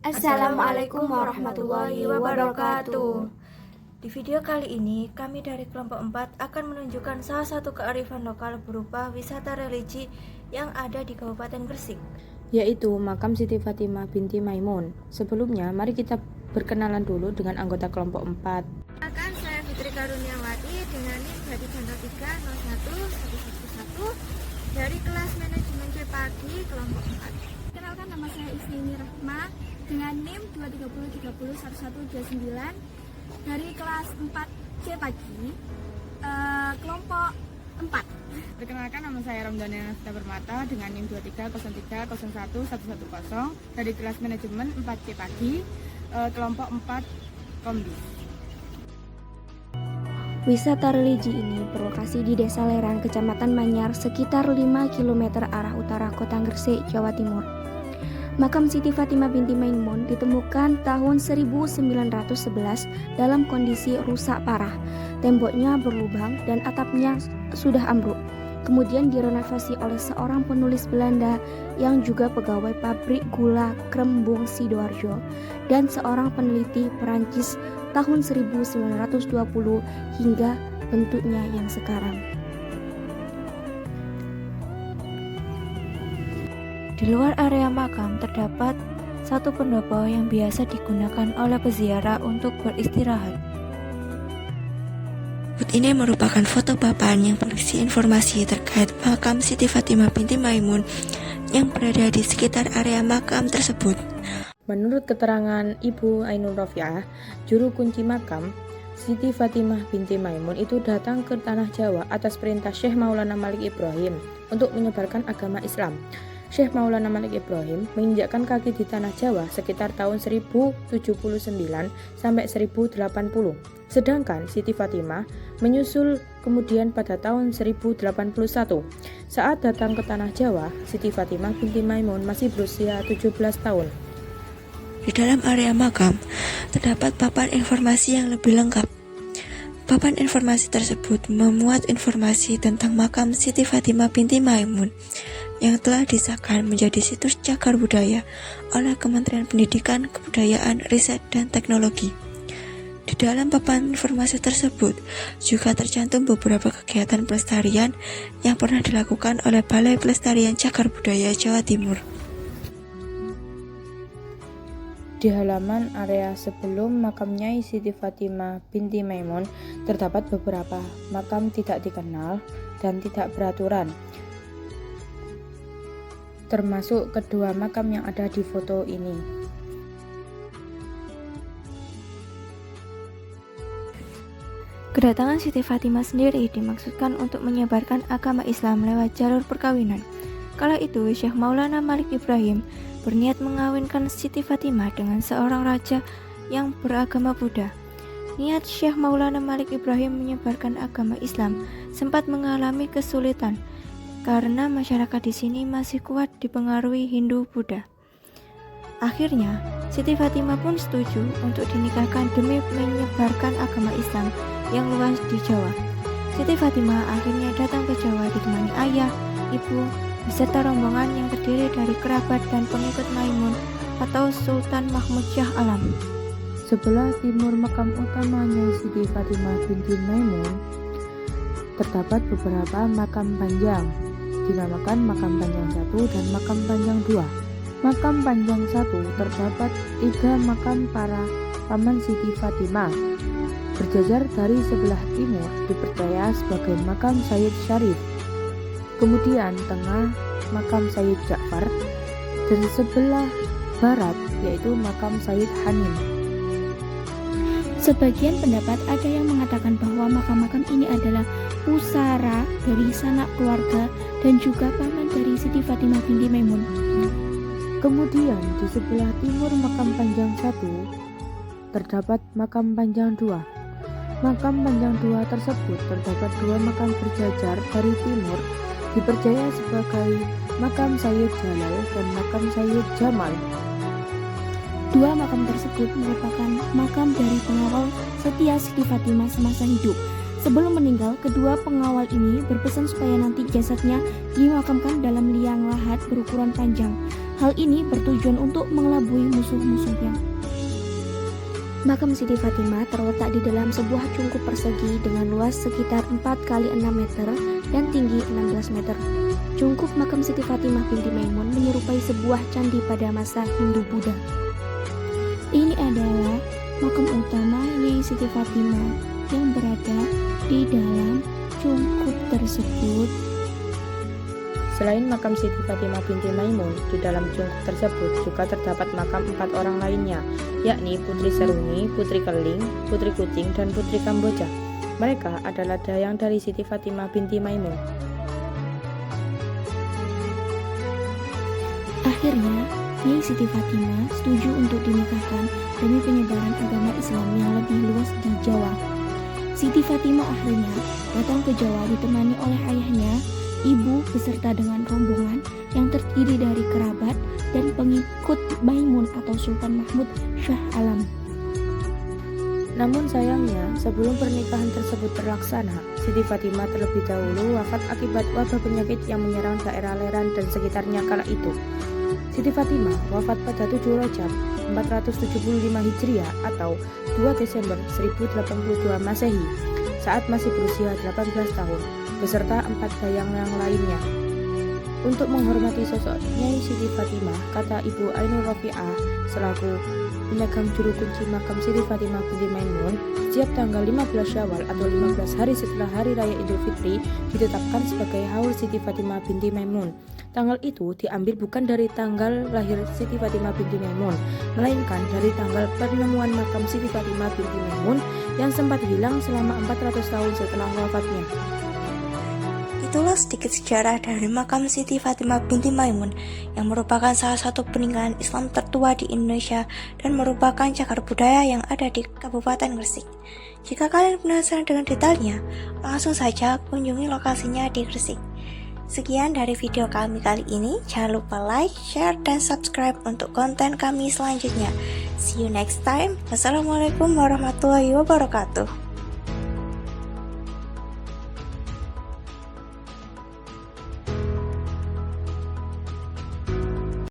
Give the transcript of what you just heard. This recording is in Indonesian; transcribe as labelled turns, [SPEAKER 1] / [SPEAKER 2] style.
[SPEAKER 1] Assalamualaikum warahmatullahi wabarakatuh.
[SPEAKER 2] Di video kali ini, kami dari kelompok 4 akan menunjukkan salah satu kearifan lokal berupa wisata religi yang ada di Kabupaten Gresik,
[SPEAKER 3] yaitu makam Siti Fatimah binti Maimun. Sebelumnya, mari kita berkenalan dulu dengan anggota kelompok 4.
[SPEAKER 2] Akan saya Fitri Karuniawati dengan NIM 233011111 dari kelas manajemen C pagi kelompok 4.
[SPEAKER 1] Kenalkan, nama saya Isnini Rahma dengan NIM 230301129 dari kelas 4 C pagi kelompok 4.
[SPEAKER 3] Perkenalkan, nama saya Ramdhani Nafita Permata dengan NIM 230301110 dari kelas manajemen 4C pagi kelompok 4 Kombi.
[SPEAKER 4] Wisata religi ini berlokasi di Desa Lerang, Kecamatan Manyar, sekitar 5 km arah utara Kota Gresik, Jawa Timur. Makam Siti Fatimah binti Maimun ditemukan tahun 1911 dalam kondisi rusak parah. Temboknya berlubang dan atapnya sudah ambruk. Kemudian direnovasi oleh seorang penulis Belanda yang juga pegawai pabrik gula Krembung Sidoarjo dan seorang peneliti Perancis tahun 1920 hingga bentuknya yang sekarang.
[SPEAKER 2] Di luar area makam terdapat satu pendopo yang biasa digunakan oleh peziarah untuk beristirahat.
[SPEAKER 5] Booth ini merupakan foto papan yang berisi informasi terkait makam Siti Fatimah binti Maimun yang berada di sekitar area makam tersebut.
[SPEAKER 3] Menurut keterangan Ibu Ainul Rofiah, juru kunci makam, Siti Fatimah binti Maimun itu datang ke Tanah Jawa atas perintah Syekh Maulana Malik Ibrahim untuk menyebarkan agama Islam. Syekh Maulana Malik Ibrahim menginjakkan kaki di Tanah Jawa sekitar tahun 1079 sampai 1080. Sedangkan Siti Fatimah menyusul kemudian pada tahun 1081. Saat datang ke Tanah Jawa, Siti Fatimah binti Maimun masih berusia 17 tahun.
[SPEAKER 5] Di dalam area makam, terdapat papan informasi yang lebih lengkap. Papan informasi tersebut memuat informasi tentang makam Siti Fatimah binti Maimun yang telah disahkan menjadi situs cagar budaya oleh Kementerian Pendidikan, Kebudayaan, Riset, dan Teknologi. Di dalam papan informasi tersebut juga tercantum beberapa kegiatan pelestarian yang pernah dilakukan oleh Balai Pelestarian Cagar Budaya Jawa Timur.
[SPEAKER 3] Di halaman area sebelum makam Nyai Siti Fatimah binti Maimun terdapat beberapa makam tidak dikenal dan tidak beraturan, termasuk kedua makam yang ada di foto ini.
[SPEAKER 2] Kedatangan Siti Fatimah sendiri dimaksudkan untuk menyebarkan agama Islam lewat jalur perkawinan. Kala itu, Syekh Maulana Malik Ibrahim berniat mengawinkan Siti Fatimah dengan seorang raja yang beragama Buddha. Niat Syekh Maulana Malik Ibrahim menyebarkan agama Islam sempat mengalami kesulitan karena masyarakat di sini masih kuat dipengaruhi Hindu Buddha. Akhirnya, Siti Fatimah pun setuju untuk dinikahkan demi menyebarkan agama Islam yang luas di Jawa. Siti Fatimah akhirnya datang ke Jawa ditemani ayah, ibu, beserta rombongan yang terdiri dari kerabat dan pengikut Maimun atau Sultan Mahmud Shah Alam.
[SPEAKER 3] Sebelah timur makam utamanya Siti Fatimah binti Maimun terdapat beberapa makam panjang, dinamakan makam panjang 1 dan makam panjang 2. Makam panjang 1 terdapat 3 makam para paman Siti Fatimah. Berjajar dari sebelah timur dipercaya sebagai makam Sayyid Syarif. Kemudian tengah makam Sayyid Ja'far, dan sebelah barat yaitu makam Sayyid Hanim.
[SPEAKER 4] Sebagian pendapat ada yang mengatakan bahwa makam-makam ini adalah pusara dari sanak keluarga dan juga paman dari Siti Fatimah binti Maimun.
[SPEAKER 3] Kemudian di sebelah timur makam panjang 1 terdapat makam panjang 2. Makam panjang 2 tersebut terdapat 2 makam berjajar dari timur, dipercaya sebagai makam Sayyid Jalal dan makam Sayyid Jamal.
[SPEAKER 4] 2 makam tersebut merupakan makam dari pengawal setia Siti Fatimah semasa hidup. Sebelum meninggal, kedua pengawal ini berpesan supaya nanti jasadnya dimakamkan dalam liang lahat berukuran panjang. Hal ini bertujuan untuk mengelabui musuh-musuhnya. Makam Siti Fatimah terletak di dalam sebuah cungkup persegi dengan luas sekitar 4 x 6 meter dan tinggi 16 meter. Cungkup makam Siti Fatimah binti Maimun menyerupai sebuah candi pada masa Hindu-Buddha. Ini adalah makam utama Nyai Siti Fatimah yang berada di dalam cungkup tersebut.
[SPEAKER 3] Selain makam Siti Fatimah binti Maimun, di dalam cungkup tersebut juga terdapat makam 4 orang lainnya, yakni Putri Seruni, Putri Keling, Putri Kucing, dan Putri Kamboja. Mereka adalah dayang dari Siti Fatimah binti Maimun.
[SPEAKER 4] Akhirnya, Nyai Siti Fatimah setuju untuk dinikahkan demi penyebaran agama Islam yang lebih luas di Jawa. Siti Fatimah akhirnya datang ke Jawa ditemani oleh ayahnya, ibu beserta dengan rombongan yang terdiri dari kerabat dan pengikut Maimun atau Sultan Mahmud Shah Alam.
[SPEAKER 3] Namun sayangnya, sebelum pernikahan tersebut terlaksana, Siti Fatimah terlebih dahulu wafat akibat wabah penyakit yang menyerang daerah Leran dan sekitarnya kala itu. Siti Fatimah wafat pada 7 Rajab 475 Hijriah atau 2 Desember 1082 Masehi saat masih berusia 18 tahun beserta 4 dayang yang lainnya. Untuk menghormati sosok Nyai Siti Fatimah, kata Ibu Ainul Rofi'ah selaku pemegang juru kunci makam Siti Fatimah binti Maimun, setiap tanggal 15 Syawal atau 15 hari setelah Hari Raya Idul Fitri ditetapkan sebagai Haul Siti Fatimah binti Maimun. Tanggal itu diambil bukan dari tanggal lahir Siti Fatimah binti Maimun, melainkan dari tanggal penemuan makam Siti Fatimah binti Maimun yang sempat hilang selama 400 tahun setelah wafatnya.
[SPEAKER 5] Itulah sedikit sejarah dari makam Siti Fatimah binti Maimun yang merupakan salah satu peninggalan Islam tertua di Indonesia dan merupakan cagar budaya yang ada di Kabupaten Gresik. Jika kalian penasaran dengan detailnya, langsung saja kunjungi lokasinya di Gresik. Sekian dari video kami kali ini. Jangan lupa like, share, dan subscribe untuk konten kami selanjutnya. See you next time. Wassalamualaikum warahmatullahi wabarakatuh.